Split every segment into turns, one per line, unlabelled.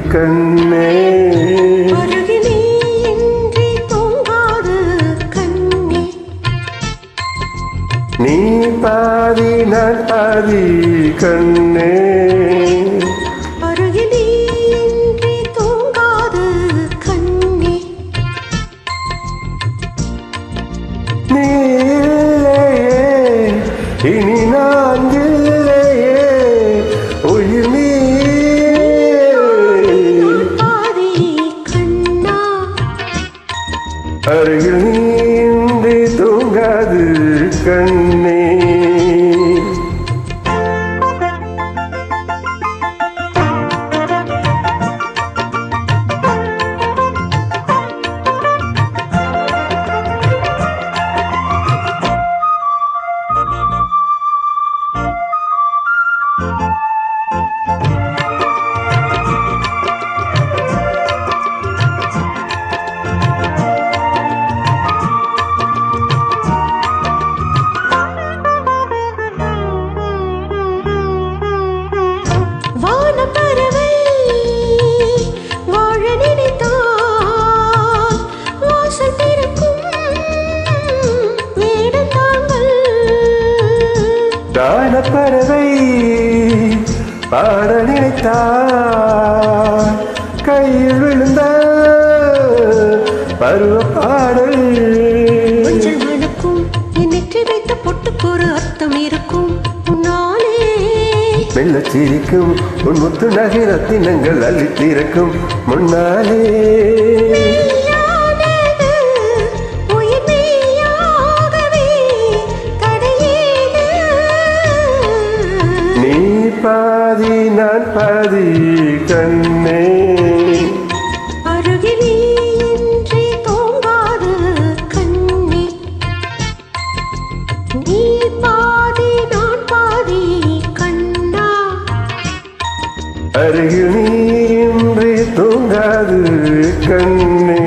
கண்ணே நீ பாதி நான் பாதி கண்ணே நீ இல்லையே இனி நான் இல்லையே உயிர் நீ அருகில் நீ இன்றி தூங்காது கண்ணே பறவை பாட நினைத்தார் கையில் விழுந்த பருவ பாடல்
நெற்றி வைத்த பொட்டுக்கு ஒரு அர்த்தம் இருக்கும் உன்னாலே
மெல்ல சிரிக்கும் உன் முத்து நகிரத்தினங்கள் அள்ளித்திருக்கும் முன்னாலே பாதி நான் பாதி கண்ணே
அருகிலே இன்றி தூங்காது கண்ணே நீ பாதி நான் பாதி கண்ணா
அருகில் நீ இன்றி தூங்காது கண்ணே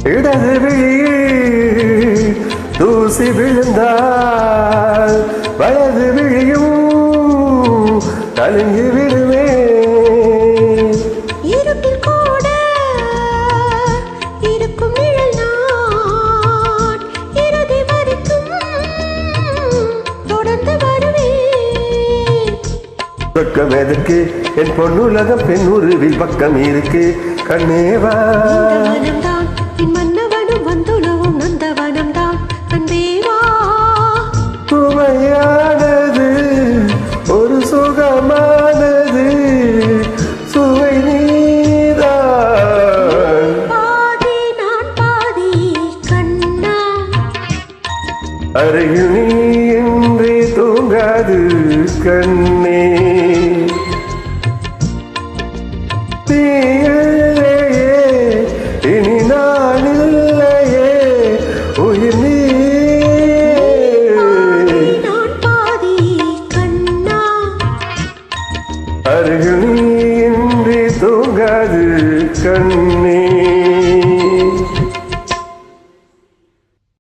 இடது விழியில் தூசி விழுந்தால் வலது விழியும் கலங்கி விடுவே
இருப்பில் கூட இருக்கும் நிழல் நான் இறுதி வரைக்கும் தொடர்ந்து வருவேன்
பக்கம் எதற்கு என் பொன்னுலகம் பெண் உருவில் பக்கம் இருக்கு கண்ணேவா
மன்னவனும் வந்துலவும் நந்தவனம் தான் அன்பேவா
சுவையானது ஒரு சுகமானது சுவை நீதான்
பாதி நான் பாதி கண்ணா
அருகில் நீ இன்றி தூங்காது கண்ணே இனி நான் இல்லையே உயிர் நீ
நான் பாதி கண்ணா
அருகில் நீ இன்றி தூங்காது கண்ணே